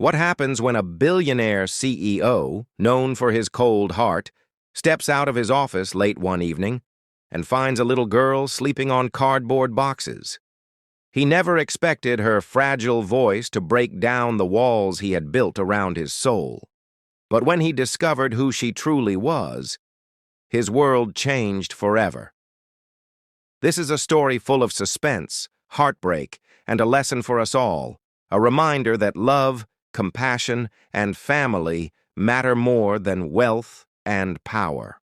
What happens when a billionaire CEO, known for his cold heart, steps out of his office late one evening and finds a little girl sleeping on cardboard boxes? He never expected her fragile voice to break down the walls he had built around his soul. But when he discovered who she truly was, his world changed forever. This is a story full of suspense, heartbreak, and a lesson for us all, a reminder that love, compassion, and family matter more than wealth and power.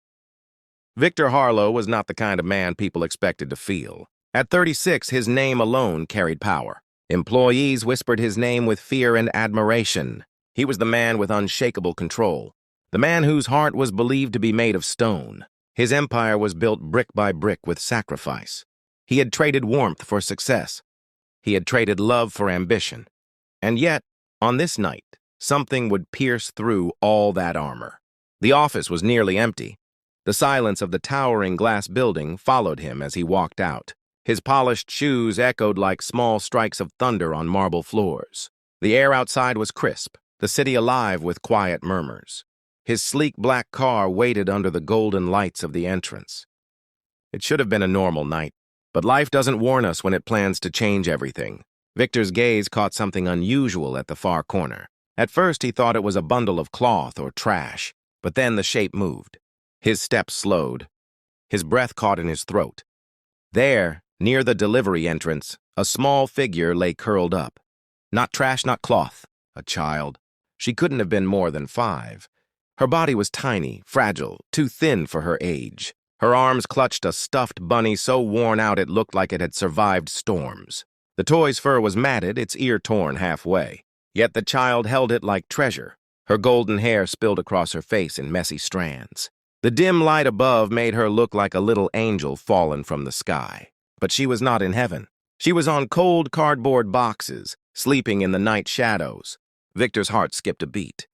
Victor Harlow was not the kind of man people expected to feel. At 36, his name alone carried power. Employees whispered his name with fear and admiration. He was the man with unshakable control, the man whose heart was believed to be made of stone. His empire was built brick by brick with sacrifice. He had traded warmth for success. He had traded love for ambition. And yet, on this night, something would pierce through all that armor. The office was nearly empty. The silence of the towering glass building followed him as he walked out. His polished shoes echoed like small strikes of thunder on marble floors. The air outside was crisp, the city alive with quiet murmurs. His sleek black car waited under the golden lights of the entrance. It should have been a normal night, but life doesn't warn us when it plans to change everything. Victor's gaze caught something unusual at the far corner. At first, he thought it was a bundle of cloth or trash, but then the shape moved. His steps slowed. His breath caught in his throat. There, near the delivery entrance, a small figure lay curled up. Not trash, not cloth. A child. She couldn't have been more than 5. Her body was tiny, fragile, too thin for her age. Her arms clutched a stuffed bunny so worn out it looked like it had survived storms. The toy's fur was matted, its ear torn halfway. Yet the child held it like treasure. Her golden hair spilled across her face in messy strands. The dim light above made her look like a little angel fallen from the sky. But she was not in heaven. She was on cold cardboard boxes, sleeping in the night shadows. Victor's heart skipped a beat.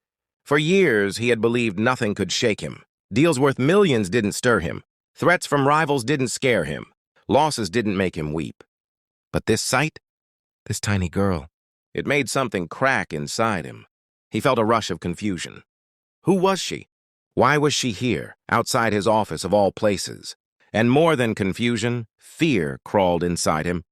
For years, he had believed nothing could shake him. Deals worth millions didn't stir him. Threats from rivals didn't scare him. Losses didn't make him weep. But this sight, this tiny girl, it made something crack inside him. He felt a rush of confusion. Who was she? Why was she here, outside his office of all places? And more than confusion, fear crawled inside him.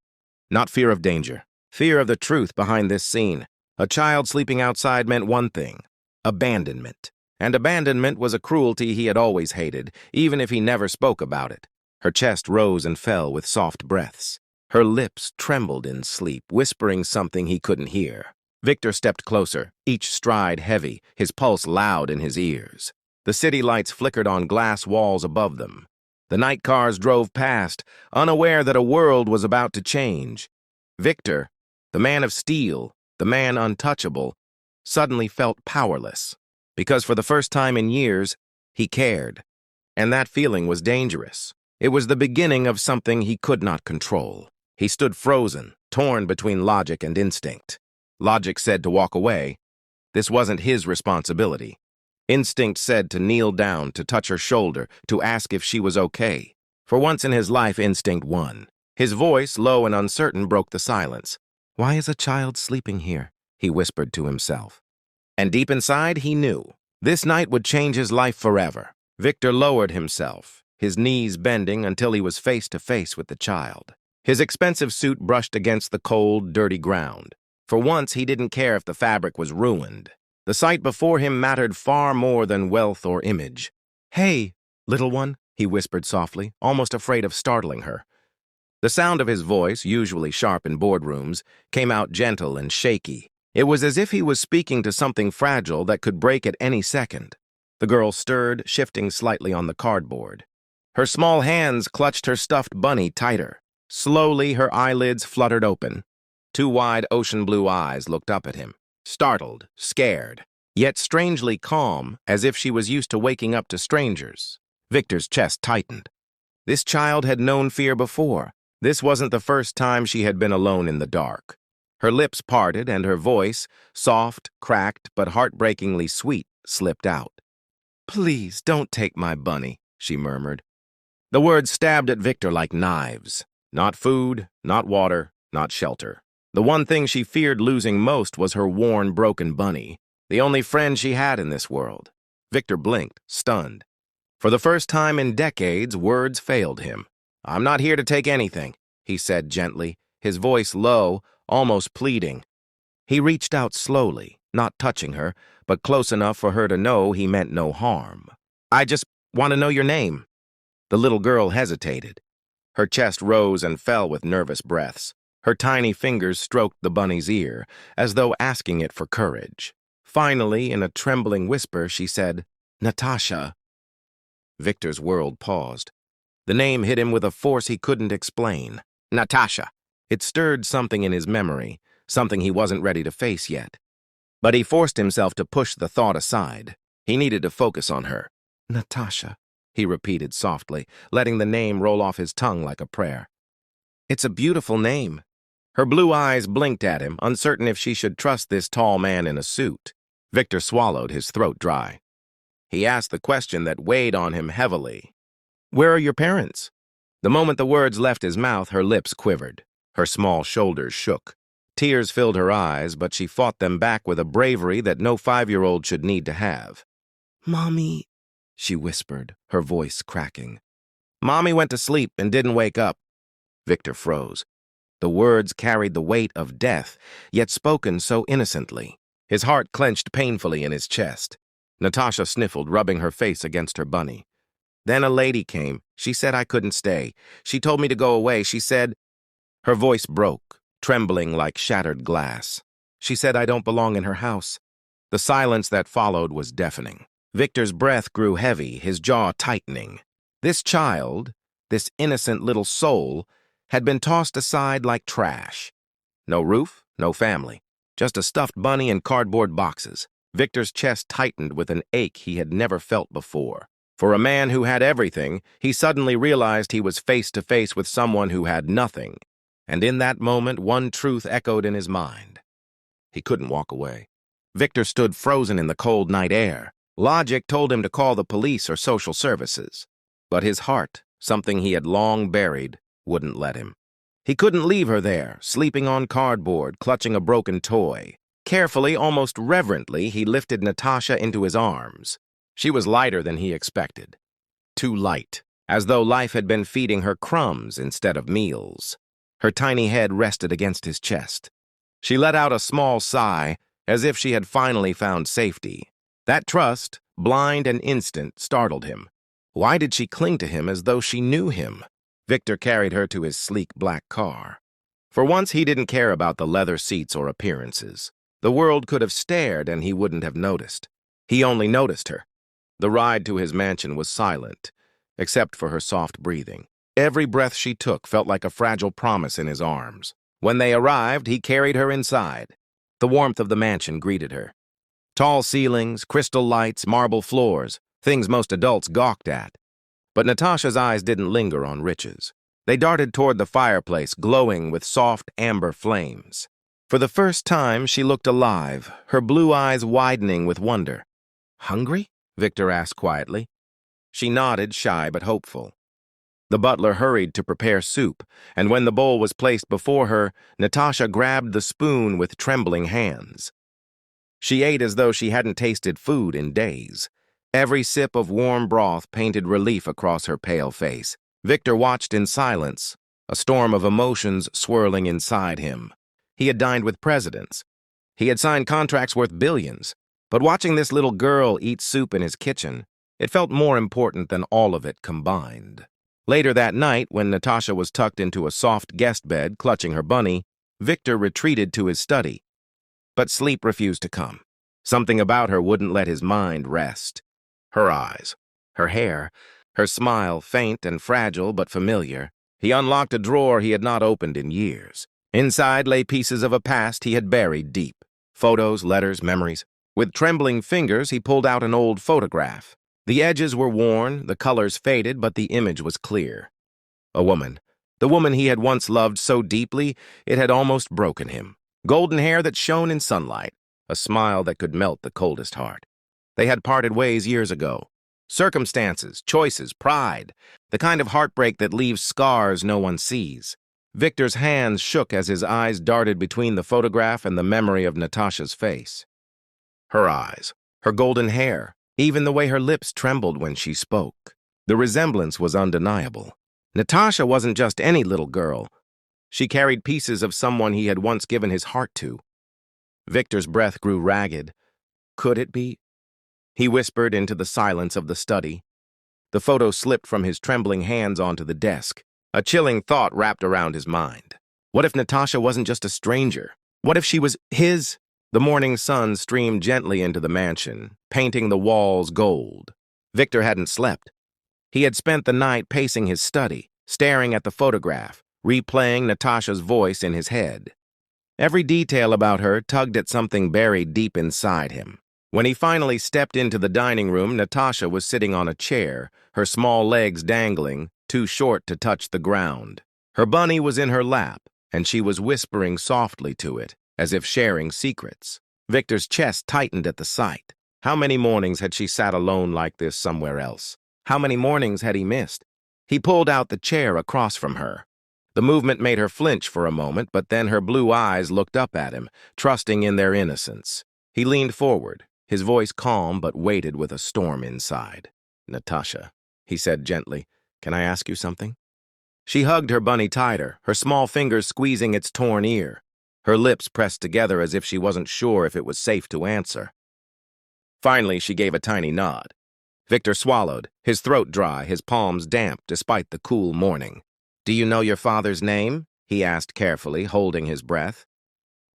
Not fear of danger, fear of the truth behind this scene. A child sleeping outside meant one thing: abandonment. And abandonment was a cruelty he had always hated, even if he never spoke about it. Her chest rose and fell with soft breaths. Her lips trembled in sleep, whispering something he couldn't hear. Victor stepped closer, each stride heavy, his pulse loud in his ears. The city lights flickered on glass walls above them. The night cars drove past, unaware that a world was about to change. Victor, the man of steel, the man untouchable, suddenly felt powerless. Because for the first time in years, he cared. And that feeling was dangerous. It was the beginning of something he could not control. He stood frozen, torn between logic and instinct. Logic said to walk away. This wasn't his responsibility. Instinct said to kneel down, to touch her shoulder, to ask if she was okay. For once in his life, instinct won. His voice, low and uncertain, broke the silence. "Why is a child sleeping here?" he whispered to himself. And deep inside, he knew. This night would change his life forever. Victor lowered himself, his knees bending until he was face to face with the child. His expensive suit brushed against the cold, dirty ground. For once, he didn't care if the fabric was ruined. The sight before him mattered far more than wealth or image. "Hey, little one," he whispered softly, almost afraid of startling her. The sound of his voice, usually sharp in boardrooms, came out gentle and shaky. It was as if he was speaking to something fragile that could break at any second. The girl stirred, shifting slightly on the cardboard. Her small hands clutched her stuffed bunny tighter. Slowly, her eyelids fluttered open. 2 wide ocean blue eyes looked up at him, startled, scared, yet strangely calm, as if she was used to waking up to strangers. Victor's chest tightened. This child had known fear before. This wasn't the first time she had been alone in the dark. Her lips parted and her voice, soft, cracked, but heartbreakingly sweet, slipped out. "Please, don't take my bunny," she murmured. The words stabbed at Victor like knives. Not food, not water, not shelter. The one thing she feared losing most was her worn, broken bunny, the only friend she had in this world. Victor blinked, stunned. For the first time in decades, words failed him. "I'm not here to take anything," he said gently, his voice low, almost pleading. He reached out slowly, not touching her, but close enough for her to know he meant no harm. "I just want to know your name." The little girl hesitated. Her chest rose and fell with nervous breaths. Her tiny fingers stroked the bunny's ear, as though asking it for courage. Finally, in a trembling whisper, she said, "Natasha." Victor's world paused. The name hit him with a force he couldn't explain. Natasha. It stirred something in his memory, something he wasn't ready to face yet. But he forced himself to push the thought aside. He needed to focus on her. "Natasha," he repeated softly, letting the name roll off his tongue like a prayer. "It's a beautiful name." Her blue eyes blinked at him, uncertain if she should trust this tall man in a suit. Victor swallowed, his throat dry. He asked the question that weighed on him heavily. "Where are your parents?" The moment the words left his mouth, her lips quivered. Her small shoulders shook. Tears filled her eyes, but she fought them back with a bravery that no 5-year-old should need to have. "Mommy," she whispered, her voice cracking. "Mommy went to sleep and didn't wake up." Victor froze. The words carried the weight of death, yet spoken so innocently. His heart clenched painfully in his chest. Natasha sniffled, rubbing her face against her bunny. "Then a lady came. She said I couldn't stay. She told me to go away. She said—" Her voice broke, trembling like shattered glass. "She said I don't belong in her house." The silence that followed was deafening. Victor's breath grew heavy, his jaw tightening. This child, this innocent little soul, had been tossed aside like trash. No roof, no family, just a stuffed bunny and cardboard boxes. Victor's chest tightened with an ache he had never felt before. For a man who had everything, he suddenly realized he was face to face with someone who had nothing. And in that moment, one truth echoed in his mind. He couldn't walk away. Victor stood frozen in the cold night air. Logic told him to call the police or social services. But his heart, something he had long buried, wouldn't let him. He couldn't leave her there, sleeping on cardboard, clutching a broken toy. Carefully, almost reverently, he lifted Natasha into his arms. She was lighter than he expected. Too light, as though life had been feeding her crumbs instead of meals. Her tiny head rested against his chest. She let out a small sigh, as if she had finally found safety. That trust, blind and instant, startled him. Why did she cling to him as though she knew him? Victor carried her to his sleek black car. For once, he didn't care about the leather seats or appearances. The world could have stared and he wouldn't have noticed. He only noticed her. The ride to his mansion was silent, except for her soft breathing. Every breath she took felt like a fragile promise in his arms. When they arrived, he carried her inside. The warmth of the mansion greeted her. Tall ceilings, crystal lights, marble floors, things most adults gawked at. But Natasha's eyes didn't linger on riches. They darted toward the fireplace, glowing with soft amber flames. For the first time, she looked alive, her blue eyes widening with wonder. "Hungry?" Victor asked quietly. She nodded, shy but hopeful. The butler hurried to prepare soup, and when the bowl was placed before her, Natasha grabbed the spoon with trembling hands. She ate as though she hadn't tasted food in days. Every sip of warm broth painted relief across her pale face. Victor watched in silence, a storm of emotions swirling inside him. He had dined with presidents. He had signed contracts worth billions. But watching this little girl eat soup in his kitchen, it felt more important than all of it combined. Later that night, when Natasha was tucked into a soft guest bed, clutching her bunny, Victor retreated to his study. But sleep refused to come. Something about her wouldn't let his mind rest. Her eyes, her hair, her smile, faint and fragile but familiar. He unlocked a drawer he had not opened in years. Inside lay pieces of a past he had buried deep. Photos, letters, memories. With trembling fingers, he pulled out an old photograph. The edges were worn, the colors faded, but the image was clear. A woman. The woman he had once loved so deeply, it had almost broken him. Golden hair that shone in sunlight. A smile that could melt the coldest heart. They had parted ways years ago. Circumstances, choices, pride. The kind of heartbreak that leaves scars no one sees. Victor's hands shook as his eyes darted between the photograph and the memory of Natasha's face. Her eyes, her golden hair, even the way her lips trembled when she spoke. The resemblance was undeniable. Natasha wasn't just any little girl. She carried pieces of someone he had once given his heart to. Victor's breath grew ragged. Could it be? He whispered into the silence of the study. The photo slipped from his trembling hands onto the desk. A chilling thought wrapped around his mind. What if Natasha wasn't just a stranger? What if she was his? The morning sun streamed gently into the mansion, painting the walls gold. Victor hadn't slept. He had spent the night pacing his study, staring at the photograph, replaying Natasha's voice in his head. Every detail about her tugged at something buried deep inside him. When he finally stepped into the dining room, Natasha was sitting on a chair, her small legs dangling, too short to touch the ground. Her bunny was in her lap, and she was whispering softly to it, as if sharing secrets. Victor's chest tightened at the sight. How many mornings had she sat alone like this somewhere else? How many mornings had he missed? He pulled out the chair across from her. The movement made her flinch for a moment, but then her blue eyes looked up at him, trusting in their innocence. He leaned forward, his voice calm but weighted with a storm inside. "Natasha," he said gently, "can I ask you something?" She hugged her bunny tighter, her small fingers squeezing its torn ear. Her lips pressed together as if she wasn't sure if it was safe to answer. Finally, she gave a tiny nod. Victor swallowed, his throat dry, his palms damp despite the cool morning. "Do you know your father's name?" he asked carefully, holding his breath.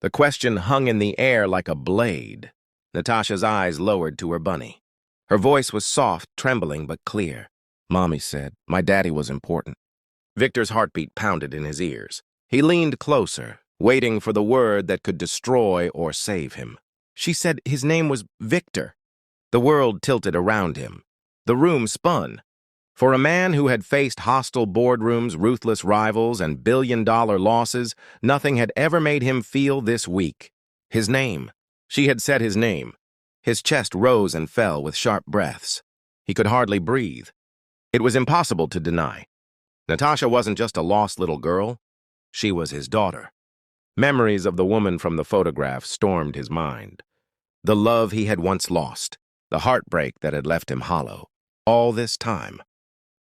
The question hung in the air like a blade. Natasha's eyes lowered to her bunny. Her voice was soft, trembling, but clear. "Mommy said my daddy was important." Victor's heartbeat pounded in his ears. He leaned closer, waiting for the word that could destroy or save him. "She said his name was Victor." The world tilted around him. The room spun. For a man who had faced hostile boardrooms, ruthless rivals, and billion-dollar losses, nothing had ever made him feel this weak. His name. She had said his name. His chest rose and fell with sharp breaths. He could hardly breathe. It was impossible to deny. Natasha wasn't just a lost little girl. She was his daughter. Memories of the woman from the photograph stormed his mind. The love he had once lost, the heartbreak that had left him hollow. All this time,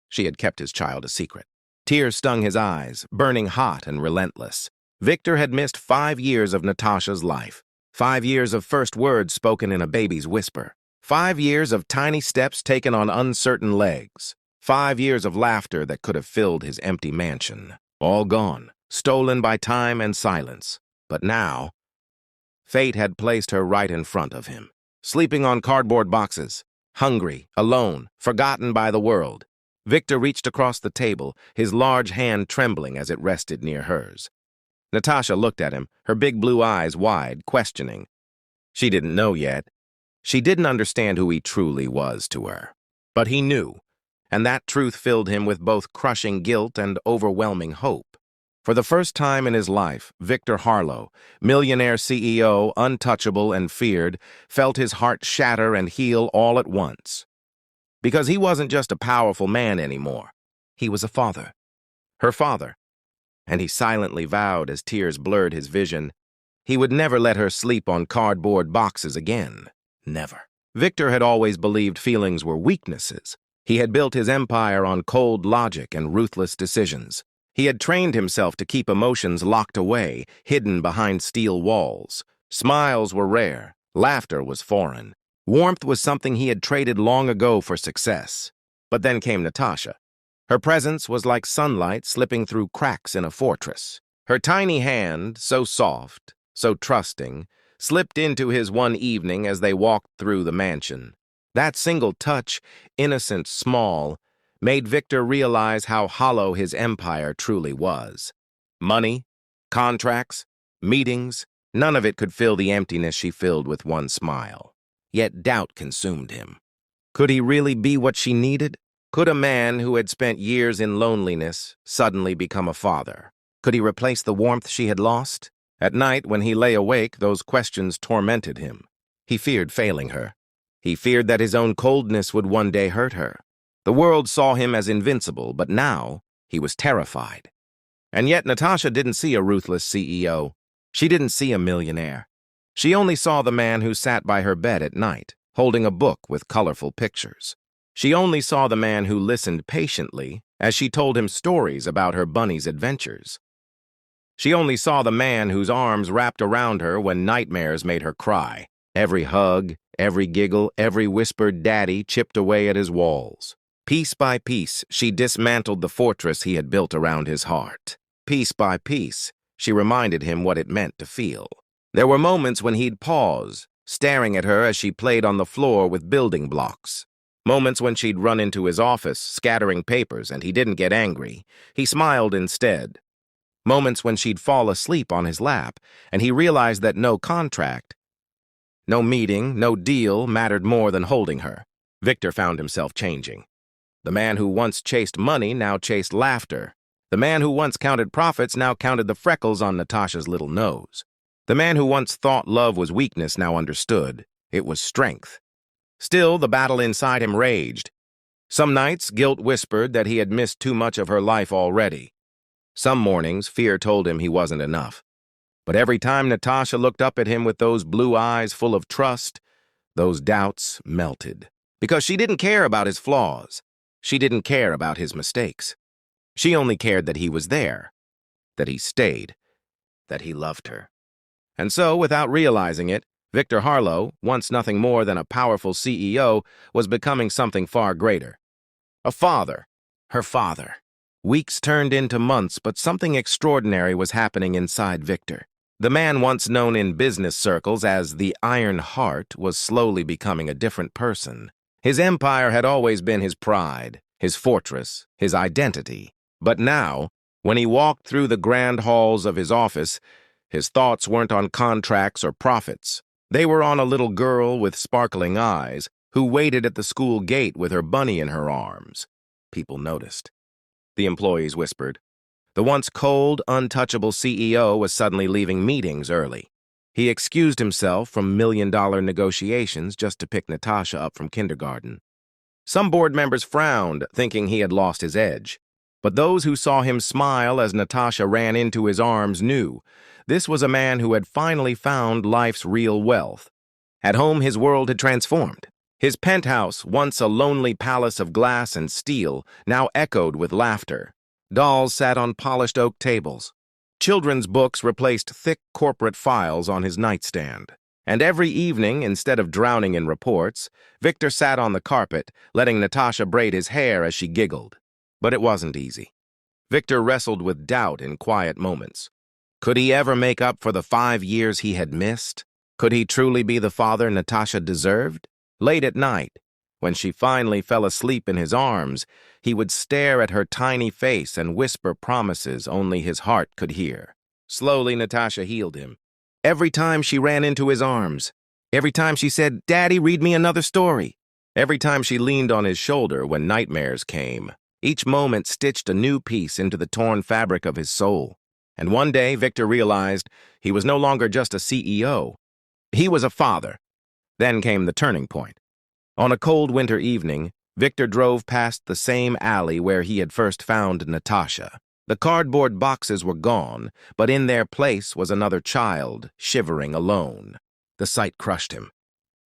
she had kept his child a secret. Tears stung his eyes, burning hot and relentless. Victor had missed 5 years of Natasha's life. 5 years of first words spoken in a baby's whisper. 5 years of tiny steps taken on uncertain legs. 5 years of laughter that could have filled his empty mansion. All gone, stolen by time and silence. But now, fate had placed her right in front of him, sleeping on cardboard boxes, hungry, alone, forgotten by the world. Victor reached across the table, his large hand trembling as it rested near hers. Natasha looked at him, her big blue eyes wide, questioning. She didn't know yet. She didn't understand who he truly was to her. But he knew, and that truth filled him with both crushing guilt and overwhelming hope. For the first time in his life, Victor Harlow, millionaire CEO, untouchable and feared, felt his heart shatter and heal all at once. Because he wasn't just a powerful man anymore. He was a father. Her father. And he silently vowed as tears blurred his vision, he would never let her sleep on cardboard boxes again. Never. Victor had always believed feelings were weaknesses. He had built his empire on cold logic and ruthless decisions. He had trained himself to keep emotions locked away, hidden behind steel walls. Smiles were rare. Laughter was foreign. Warmth was something he had traded long ago for success. But then came Natasha. Her presence was like sunlight slipping through cracks in a fortress. Her tiny hand, so soft, so trusting, slipped into his one evening as they walked through the mansion. That single touch, innocent, small, made Victor realize how hollow his empire truly was. Money, contracts, meetings, none of it could fill the emptiness she filled with one smile. Yet doubt consumed him. Could he really be what she needed? Could a man who had spent years in loneliness suddenly become a father? Could he replace the warmth she had lost? At night, when he lay awake, those questions tormented him. He feared failing her. He feared that his own coldness would one day hurt her. The world saw him as invincible, but now he was terrified. And yet Natasha didn't see a ruthless CEO. She didn't see a millionaire. She only saw the man who sat by her bed at night, holding a book with colorful pictures. She only saw the man who listened patiently as she told him stories about her bunny's adventures. She only saw the man whose arms wrapped around her when nightmares made her cry. Every hug, every giggle, every whispered daddy chipped away at his walls. Piece by piece, she dismantled the fortress he had built around his heart. Piece by piece, she reminded him what it meant to feel. There were moments when he'd pause, staring at her as she played on the floor with building blocks. Moments when she'd run into his office, scattering papers, and he didn't get angry. He smiled instead. Moments when she'd fall asleep on his lap, and he realized that no contract, no meeting, no deal mattered more than holding her. Victor found himself changing. The man who once chased money now chased laughter. The man who once counted profits now counted the freckles on Natasha's little nose. The man who once thought love was weakness now understood. It was strength. Still, the battle inside him raged. Some nights, guilt whispered that he had missed too much of her life already. Some mornings, fear told him he wasn't enough. But every time Natasha looked up at him with those blue eyes full of trust, those doubts melted. Because she didn't care about his flaws. She didn't care about his mistakes. She only cared that he was there, that he stayed, that he loved her. And so, without realizing it, Victor Harlow, once nothing more than a powerful CEO, was becoming something far greater. A father. Her father. Weeks turned into months, but something extraordinary was happening inside Victor. The man once known in business circles as the Iron Heart was slowly becoming a different person. His empire had always been his pride, his fortress, his identity. But now, when he walked through the grand halls of his office, his thoughts weren't on contracts or profits. They were on a little girl with sparkling eyes who waited at the school gate with her bunny in her arms. People noticed. The employees whispered. The once cold, untouchable CEO was suddenly leaving meetings early. He excused himself from million-dollar negotiations just to pick Natasha up from kindergarten. Some board members frowned, thinking he had lost his edge. But those who saw him smile as Natasha ran into his arms knew this was a man who had finally found life's real wealth. At home, his world had transformed. His penthouse, once a lonely palace of glass and steel, now echoed with laughter. Dolls sat on polished oak tables. Children's books replaced thick corporate files on his nightstand. And every evening, instead of drowning in reports, Victor sat on the carpet, letting Natasha braid his hair as she giggled. But it wasn't easy. Victor wrestled with doubt in quiet moments. Could he ever make up for the 5 years he had missed? Could he truly be the father Natasha deserved? Late at night, when she finally fell asleep in his arms, he would stare at her tiny face and whisper promises only his heart could hear. Slowly, Natasha healed him. Every time she ran into his arms, every time she said, "Daddy, read me another story," every time she leaned on his shoulder when nightmares came, each moment stitched a new piece into the torn fabric of his soul. And one day, Victor realized he was no longer just a CEO. He was a father. Then came the turning point. On a cold winter evening, Victor drove past the same alley where he had first found Natasha. The cardboard boxes were gone, but in their place was another child, shivering alone. The sight crushed him.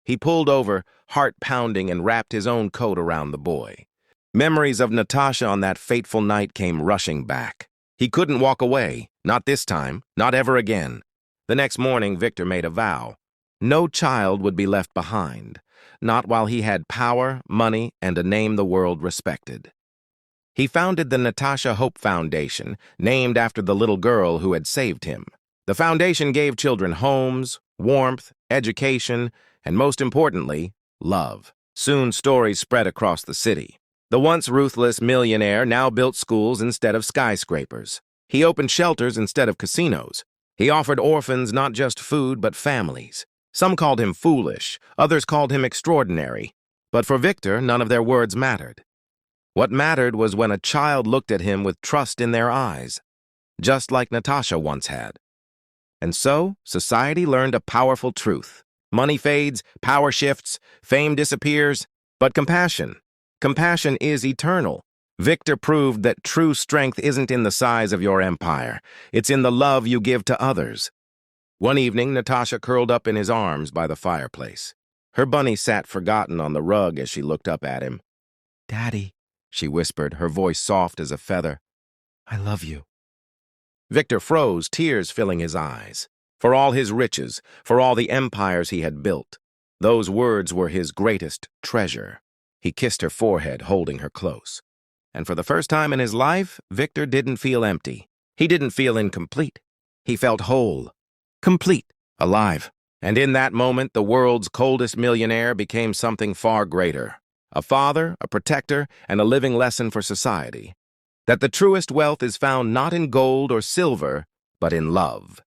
He pulled over, heart pounding, and wrapped his own coat around the boy. Memories of Natasha on that fateful night came rushing back. He couldn't walk away, not this time, not ever again. The next morning, Victor made a vow. No child would be left behind, not while he had power, money, and a name the world respected. He founded the Natasha Hope Foundation, named after the little girl who had saved him. The foundation gave children homes, warmth, education, and most importantly, love. Soon stories spread across the city. The once ruthless millionaire now built schools instead of skyscrapers. He opened shelters instead of casinos. He offered orphans not just food but families. Some called him foolish, others called him extraordinary. But for Victor, none of their words mattered. What mattered was when a child looked at him with trust in their eyes, just like Natasha once had. And so, society learned a powerful truth. Money fades, power shifts, fame disappears, but compassion is eternal. Victor proved that true strength isn't in the size of your empire. It's in the love you give to others. One evening, Natasha curled up in his arms by the fireplace. Her bunny sat forgotten on the rug as she looked up at him. "Daddy," she whispered, her voice soft as a feather. "I love you." Victor froze, tears filling his eyes. For all his riches, for all the empires he had built, those words were his greatest treasure. He kissed her forehead, holding her close. And for the first time in his life, Victor didn't feel empty. He didn't feel incomplete. He felt whole, complete, alive. And in that moment, the world's coldest millionaire became something far greater. A father, a protector, and a living lesson for society. That the truest wealth is found not in gold or silver, but in love.